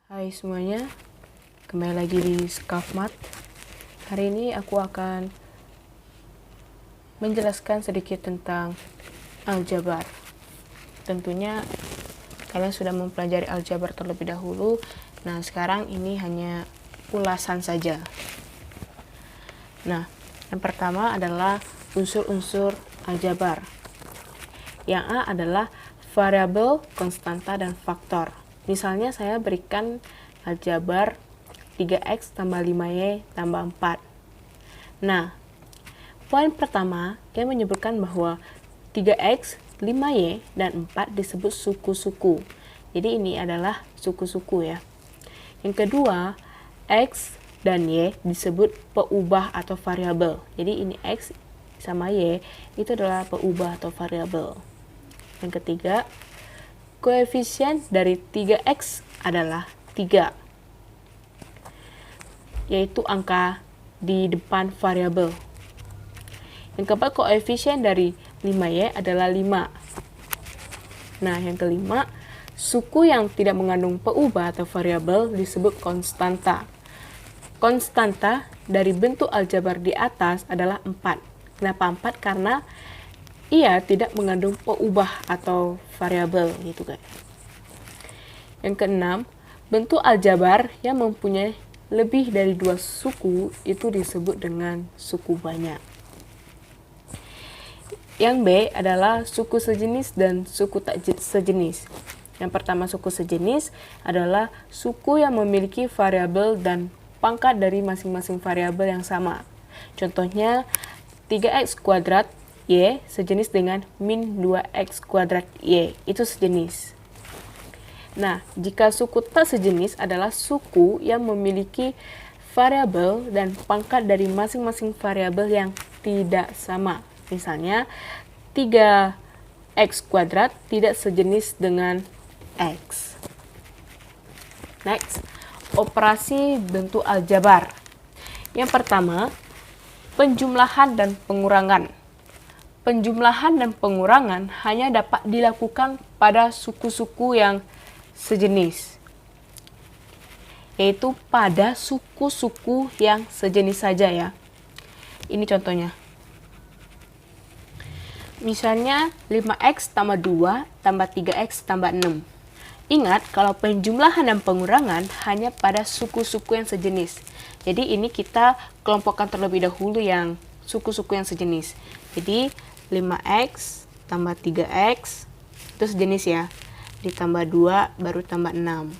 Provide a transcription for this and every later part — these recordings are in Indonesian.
Hai semuanya, kembali lagi di SCAFMath. Hari ini aku akan menjelaskan sedikit tentang aljabar. Tentunya kalian sudah mempelajari aljabar terlebih dahulu. Nah, sekarang ini hanya ulasan saja. Nah, yang pertama adalah unsur-unsur aljabar. Yang A adalah variabel, konstanta, dan faktor. Misalnya saya berikan aljabar 3x tambah 5y tambah 4. Nah, poin pertama, dia menyebutkan bahwa 3x, 5y, dan 4 disebut suku-suku. Jadi ini adalah suku-suku ya. Yang kedua, x dan y disebut peubah atau variabel. Jadi ini x sama y itu adalah peubah atau variabel. Yang ketiga, koefisien dari 3x adalah 3, yaitu angka di depan variabel. Yang keempat, koefisien dari 5y adalah 5. Nah, yang kelima, suku yang tidak mengandung peubah atau variabel disebut konstanta. Konstanta dari bentuk aljabar di atas adalah 4. Kenapa 4? Karena ia tidak mengandung peubah atau variabel gitu guys. Yang keenam, bentuk aljabar yang mempunyai lebih dari 2 suku itu disebut dengan suku banyak. Yang B adalah suku sejenis dan suku tak sejenis. Yang pertama, suku sejenis adalah suku yang memiliki variabel dan pangkat dari masing-masing variabel yang sama. Contohnya 3x kuadrat y sejenis dengan min 2x kuadrat y, itu sejenis. Nah, jika suku tak sejenis adalah suku yang memiliki variabel dan pangkat dari masing-masing variabel yang tidak sama. Misalnya, 3x kuadrat tidak sejenis dengan x. Next, operasi bentuk aljabar. Yang pertama, penjumlahan dan pengurangan. Penjumlahan dan pengurangan hanya dapat dilakukan pada suku-suku yang sejenis, yaitu pada suku-suku yang sejenis saja ya. Ini contohnya. Misalnya 5x tambah 2 tambah 3x tambah 6. Ingat, kalau penjumlahan dan pengurangan hanya pada suku-suku yang sejenis. Jadi ini kita kelompokkan terlebih dahulu yang suku-suku yang sejenis. Jadi 5x tambah 3x itu sejenis ya, ditambah 2 baru tambah 6.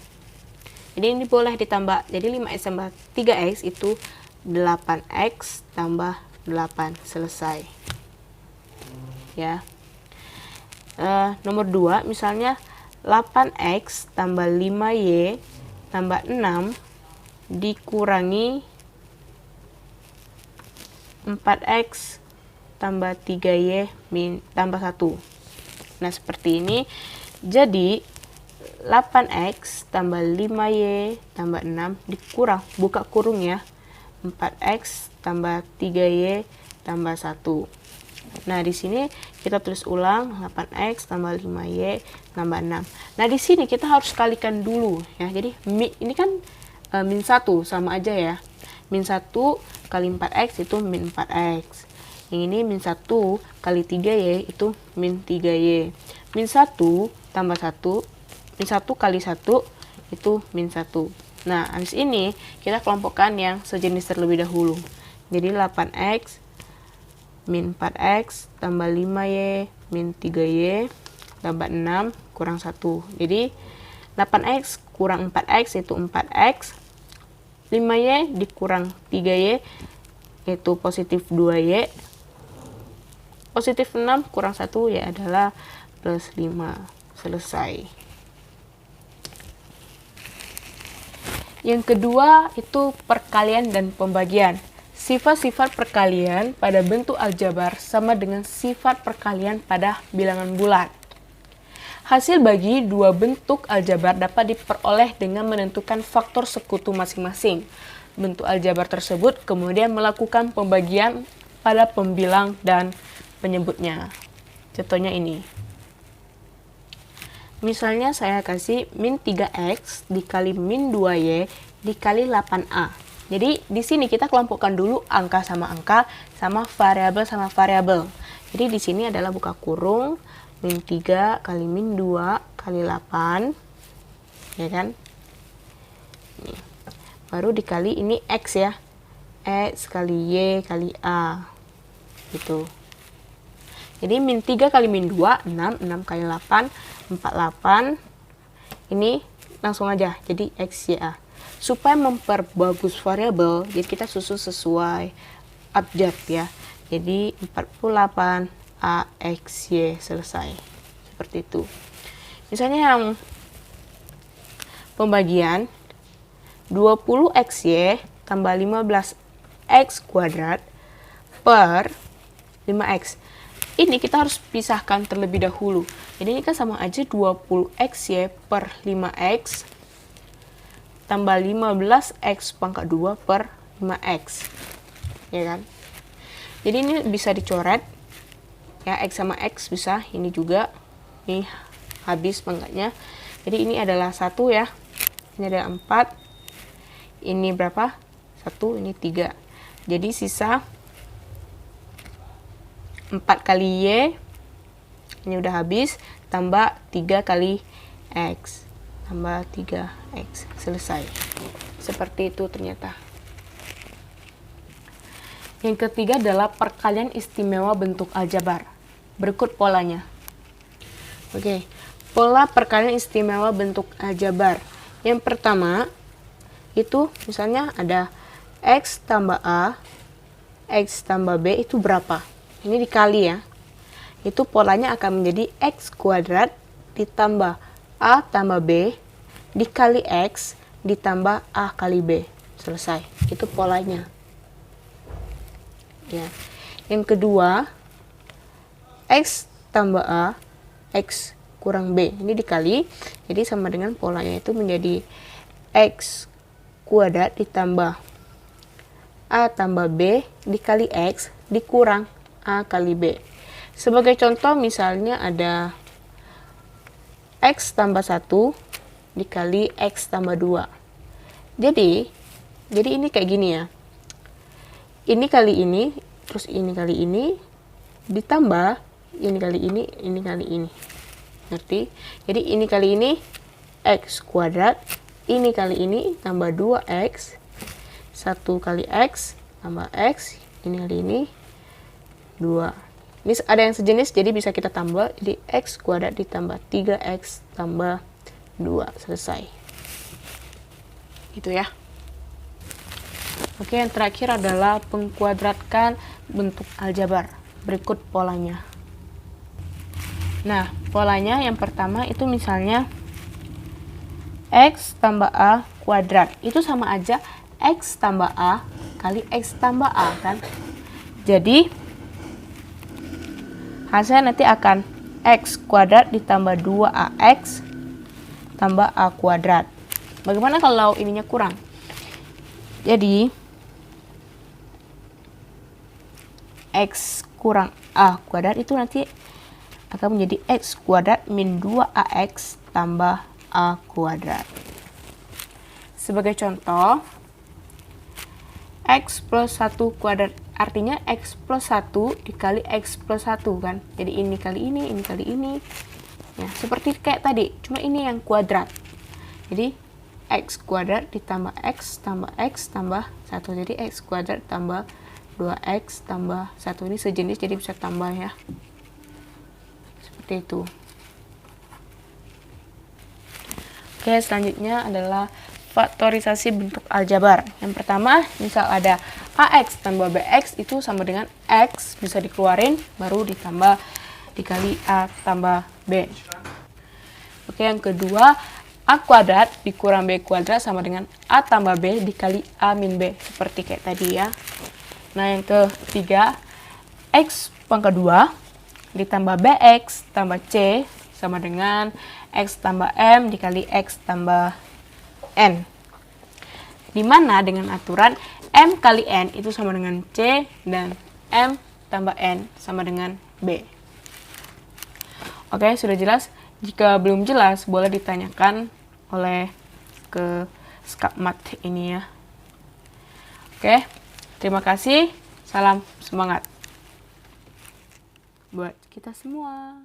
Jadi ini boleh ditambah, jadi 5x tambah 3x itu 8x tambah 8, selesai ya. Nomor 2, misalnya 8x tambah 5y tambah 6 dikurangi 4x tambah 3y tambah 1. Nah, seperti ini. Jadi, 8x tambah 5y tambah 6 dikurang, buka kurung ya, 4x tambah 3y tambah 1. Nah, di sini kita tulis ulang 8x tambah 5y tambah 6. Nah, di sini kita harus kalikan dulu ya. Jadi, ini kan min 1 sama aja ya. Min 1 kali 4x itu min 4x. Yang ini min 1 kali 3y itu min 3y. Min 1 tambah 1, min 1 kali 1 itu min 1. Nah, habis ini kita kelompokkan yang sejenis terlebih dahulu. Jadi 8x min 4x tambah 5y min 3y tambah 6 kurang 1. Jadi 8x kurang 4x itu 4x. 5y dikurang 3y itu positif 2y. Positif 6 kurang 1 ya adalah plus 5. Selesai. Yang kedua itu perkalian dan pembagian. Sifat-sifat perkalian pada bentuk aljabar sama dengan sifat perkalian pada bilangan bulat. Hasil bagi dua bentuk aljabar dapat diperoleh dengan menentukan faktor sekutu masing-masing. Bentuk aljabar tersebut kemudian melakukan pembagian pada pembilang dan penyebutnya. Contohnya ini. Misalnya saya kasih min 3x dikali min 2y dikali 8a. Jadi di sini kita kelompokkan dulu angka sama variabel variabel. Jadi di sini adalah buka kurung min 3 kali min 2 kali 8, ya kan? Nih. Baru dikali ini x ya, x kali y kali a, gitu. Jadi min 3 kali min 2, 6, 6 kali 8, 48. Ini langsung aja, jadi x, y, a. Supaya memperbagus variabel, jadi kita susun sesuai abjad ya. Jadi 48 a, x, y, selesai. Seperti itu. Misalnya yang pembagian 20xy tambah 15x kuadrat per 5x. Ini kita harus pisahkan terlebih dahulu. Jadi ini kan sama aja 20xy per 5x tambah 15x pangkat 2 per 5x. Ya kan? Jadi ini bisa dicoret. Ya, x sama x bisa. Ini juga. Ini habis pangkatnya. Jadi ini adalah 1 ya. Ini adalah 4. Ini berapa? 1, ini 3. Jadi sisa 4 kali y, ini udah habis, tambah 3 kali x, tambah 3x, selesai. Seperti itu ternyata. Yang ketiga adalah perkalian istimewa bentuk aljabar. Berikut polanya. Oke, pola perkalian istimewa bentuk aljabar. Yang pertama, itu misalnya ada x tambah a, x tambah b itu berapa? Ini dikali ya. Itu polanya akan menjadi x kuadrat ditambah a tambah b dikali x ditambah a kali b. Selesai. Itu polanya. Ya. Yang kedua, x tambah a, x kurang b. Ini dikali. Jadi sama dengan polanya itu menjadi x kuadrat ditambah a tambah b dikali x dikurang a kali b. Sebagai contoh misalnya ada x tambah 1 dikali x tambah 2. Jadi ini kayak gini ya. Ini kali ini, terus ini kali ini, ditambah ini kali ini kali ini. Ngerti? Jadi ini kali ini x kuadrat, ini kali ini tambah 2x, 1 kali x tambah x, ini kali ini 2. Ini ada yang sejenis, jadi bisa kita tambah. Jadi x kuadrat ditambah 3x tambah 2. Selesai. Gitu ya. Oke, yang terakhir adalah pengkuadratkan bentuk aljabar. Berikut polanya. Nah, polanya yang pertama itu misalnya x tambah a kuadrat. Itu sama aja x tambah a kali x tambah a kan. Jadi hasilnya nanti akan x kuadrat ditambah 2ax tambah a kuadrat. Bagaimana kalau ininya kurang? Jadi x kurang a kuadrat itu nanti akan menjadi x kuadrat min 2ax tambah a kuadrat. Sebagai contoh, x plus 1 kuadrat artinya x plus 1 dikali x plus 1 kan. Jadi ini kali ini kali ini. Ya, seperti kayak tadi, cuma ini yang kuadrat. Jadi x kuadrat ditambah x tambah 1. Jadi x kuadrat tambah 2x tambah 1. Ini sejenis jadi bisa tambah ya. Seperti itu. Oke, selanjutnya adalah faktorisasi bentuk aljabar. Yang pertama, misal ada ax tambah bx itu sama dengan x, bisa dikeluarin, baru ditambah dikali a tambah b. Oke, yang kedua, a kuadrat dikurang b kuadrat sama dengan a tambah b dikali a min b. Seperti kayak tadi ya. Nah, yang ketiga, x pangkat 2 ditambah bx tambah c sama dengan x tambah m dikali x tambah n. Dimana dengan aturan m kali n itu sama dengan c dan m tambah n sama dengan b. Oke, sudah jelas. Jika belum jelas, boleh ditanyakan oleh ke Skakmat ini ya. Oke, terima kasih. Salam semangat buat kita semua.